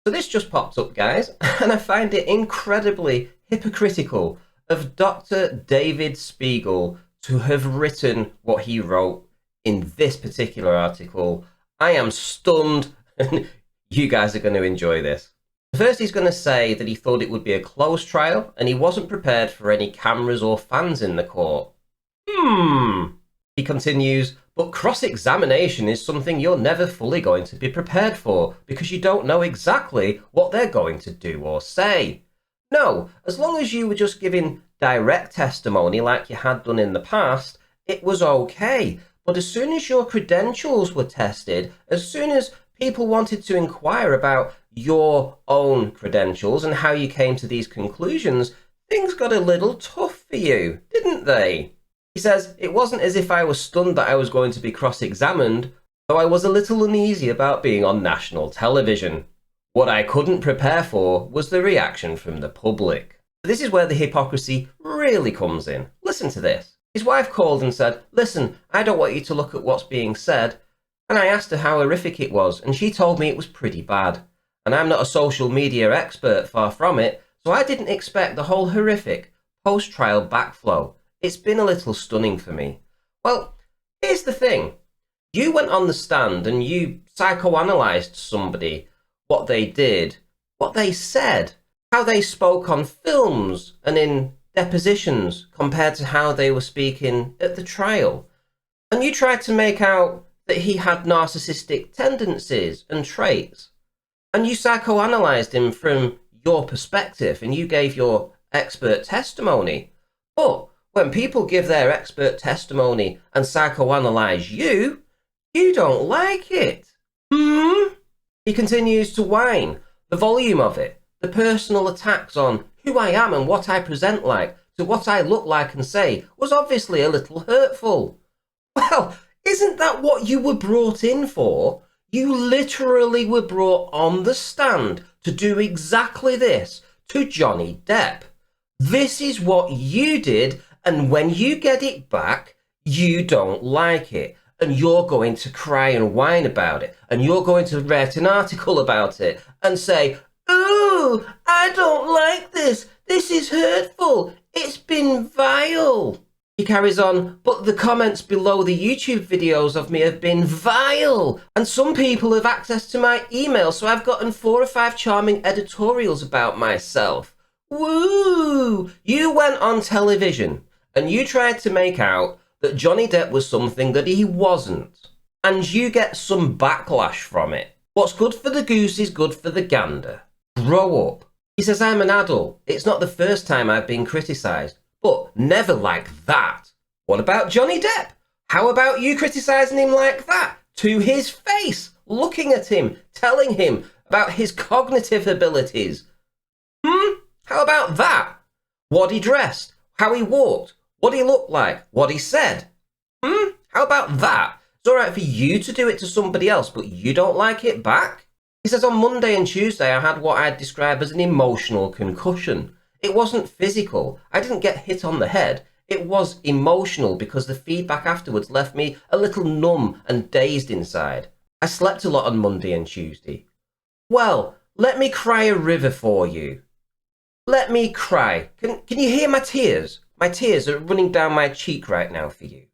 So this just popped up, guys, and I find it incredibly hypocritical of Dr. David Spiegel to have written what he wrote in this particular article. I am stunned, and you guys are going to enjoy this. First, he's going to say that he thought it would be a closed trial, and he wasn't prepared for any cameras or fans in the court. He continues, but cross-examination is something you're never fully going to be prepared for because you don't know exactly what they're going to do or say. No, as long as you were just giving direct testimony like you had done in the past, it was okay. But as soon as your credentials were tested, as soon as people wanted to inquire about your own credentials and how you came to these conclusions, things got a little tough for you, didn't they? He says, it wasn't as if I was stunned that I was going to be cross-examined, though I was a little uneasy about being on national television. What I couldn't prepare for was the reaction from the public. This is where the hypocrisy really comes in. Listen to this. His wife called and said, listen, I don't want you to look at what's being said. And I asked her how horrific it was, and she told me it was pretty bad. And I'm not a social media expert, far from it, so I didn't expect the whole horrific post-trial backflow. It's been a little stunning for me. Well, here's the thing. You went on the stand and you psychoanalyzed somebody, what they did, what they said, how they spoke on films and in depositions compared to how they were speaking at the trial. And you tried to make out that he had narcissistic tendencies and traits. And you psychoanalyzed him from your perspective and you gave your expert testimony. But when people give their expert testimony and psychoanalyze you, you don't like it. He continues to whine. The volume of it, the personal attacks on who I am and what I present like to what I look like and say was obviously a little hurtful. Well, isn't that what you were brought in for? You literally were brought on the stand to do exactly this to Johnny Depp. This is what you did, and when you get it back, you don't like it. And you're going to cry and whine about it. And you're going to write an article about it and say, ooh, I don't like this. This is hurtful. It's been vile. He carries on, but the comments below the YouTube videos of me have been vile. And some people have access to my email, so I've gotten 4 or 5 charming editorials about myself. Woo! You went on television and you tried to make out that Johnny Depp was something that he wasn't. And you get some backlash from it. What's good for the goose is good for the gander. Grow up. He says, I'm an adult. It's not the first time I've been criticised. But never like that. What about Johnny Depp? How about you criticising him like that? To his face. Looking at him. Telling him about his cognitive abilities. How about that? What he dressed. How he walked. What he looked like. What he said. How about that? It's alright for you to do it to somebody else, but you don't like it back? He says, on Monday and Tuesday I had what I'd describe as an emotional concussion. It wasn't physical. I didn't get hit on the head. It was emotional because the feedback afterwards left me a little numb and dazed inside. I slept a lot on Monday and Tuesday. Well, let me cry a river for you. Let me cry. Can you hear my tears? My tears are running down my cheek right now for you.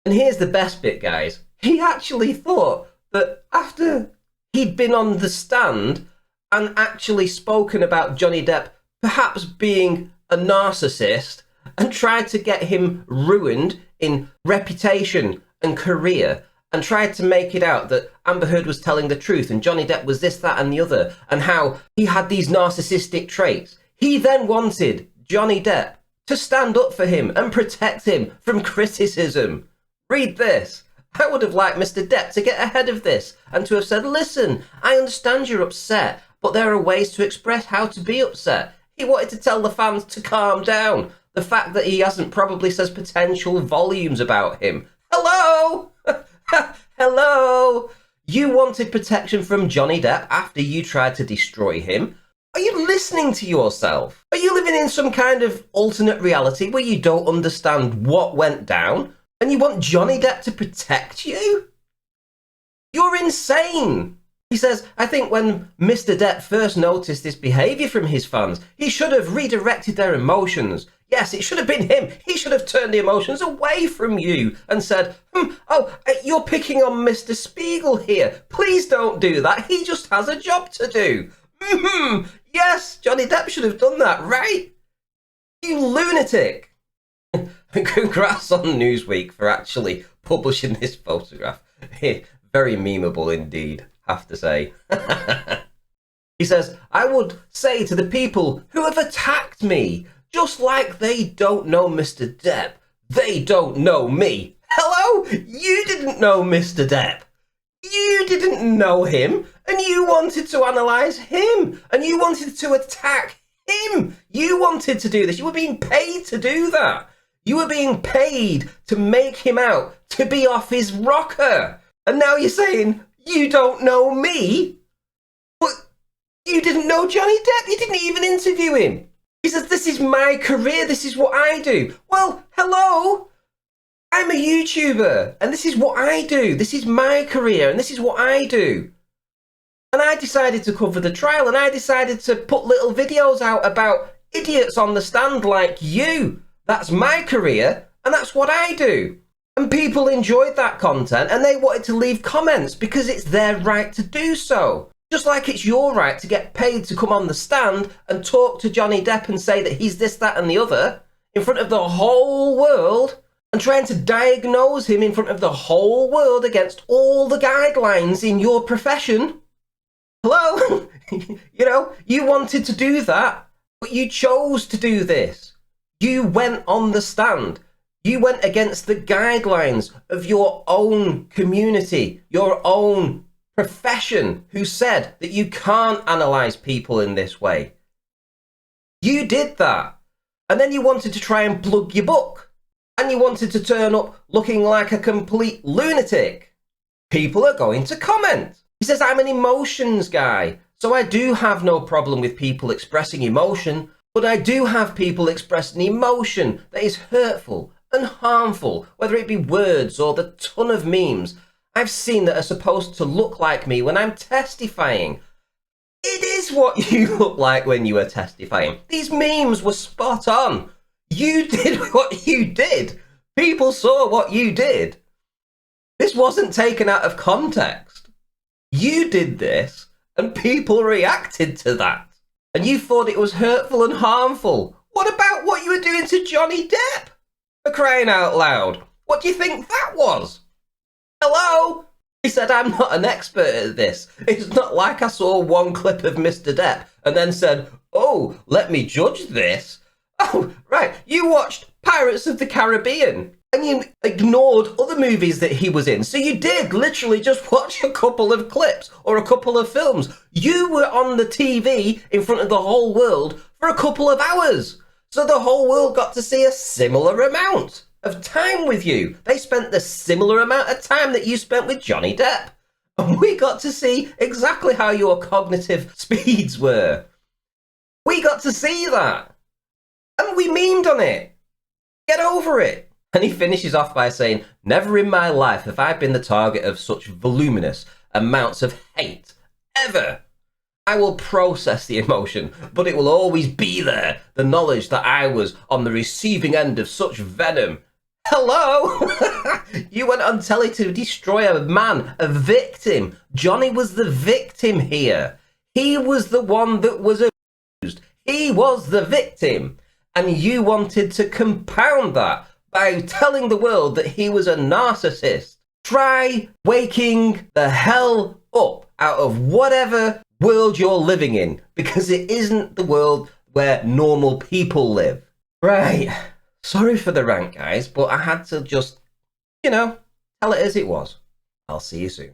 And here's the best bit, guys. He actually thought that after he'd been on the stand and actually spoken about Johnny Depp perhaps being a narcissist and tried to get him ruined in reputation and career and tried to make it out that Amber Heard was telling the truth and Johnny Depp was this, that and the other and how he had these narcissistic traits. He then wanted Johnny Depp to stand up for him and protect him from criticism. Read this. I would have liked Mr. Depp to get ahead of this and to have said, listen, I understand you're upset, but there are ways to express how to be upset. He wanted to tell the fans to calm down. The fact that he hasn't probably says potential volumes about him. Hello? Hello? You wanted protection from Johnny Depp after you tried to destroy him. Are you listening to yourself? Are you living in some kind of alternate reality where you don't understand what went down and you want Johnny Depp to protect you? You're insane. He says, I think when Mr. Depp first noticed this behaviour from his fans, he should have redirected their emotions. Yes, it should have been him. He should have turned the emotions away from you and said, you're picking on Mr. Spiegel here. Please don't do that. He just has a job to do. Yes, Johnny Depp should have done that, right? You lunatic. Congrats on Newsweek for actually publishing this photograph. Very memeable indeed, have to say. He says, I would say to the people who have attacked me, just like they don't know Mr. Depp, they don't know me. Hello? You didn't know Mr. Depp. You didn't know him, and you wanted to analyse him, and you wanted to attack him. You wanted to do this. You were being paid to do that. You were being paid to make him out to be off his rocker. And now you're saying, you don't know me? But you didn't know Johnny Depp. You didn't even interview him. He says, this is my career. This is what I do. Well, hello. I'm a YouTuber, and this is what I do. This is my career, and this is what I do. And I decided to cover the trial, and I decided to put little videos out about idiots on the stand like you. That's my career, and that's what I do. And people enjoyed that content, and they wanted to leave comments because it's their right to do so. Just like it's your right to get paid to come on the stand and talk to Johnny Depp and say that he's this, that, and the other in front of the whole world, and trying to diagnose him in front of the whole world against all the guidelines in your profession. Hello? You wanted to do that, but you chose to do this. You went on the stand. You went against the guidelines of your own community, your own profession, who said that you can't analyse people in this way. You did that. And then you wanted to try and plug your book. And you wanted to turn up looking like a complete lunatic. People are going to comment. He says, I'm an emotions guy, so I do have no problem with people expressing emotion, but I do have people expressing emotion that is hurtful and harmful, whether it be words or the ton of memes I've seen that are supposed to look like me when I'm testifying. It is what you look like when you are testifying. These memes were spot on. You did what you did. People saw what you did. This wasn't taken out of context. You did this, and people reacted to that. And you thought it was hurtful and harmful. What about what you were doing to Johnny Depp? For crying out loud. What do you think that was? Hello? He said, I'm not an expert at this. It's not like I saw one clip of Mr. Depp and then said, oh, let me judge this. Oh, right, you watched Pirates of the Caribbean and you ignored other movies that he was in. So you did literally just watch a couple of clips or a couple of films. You were on the TV in front of the whole world for a couple of hours. So the whole world got to see a similar amount of time with you. They spent the similar amount of time that you spent with Johnny Depp. And we got to see exactly how your cognitive speeds were. We got to see that. And we memed on it. Get over it. And he finishes off by saying, never in my life have I been the target of such voluminous amounts of hate. Ever. I will process the emotion, but it will always be there. The knowledge that I was on the receiving end of such venom. Hello? You went on telly to destroy a man, a victim. Johnny was the victim here. He was the one that was abused. He was the victim. And you wanted to compound that by telling the world that he was a narcissist. Try waking the hell up out of whatever world you're living in, because it isn't the world where normal people live. Right. Sorry for the rant, guys, but I had to just, tell it as it was. I'll see you soon.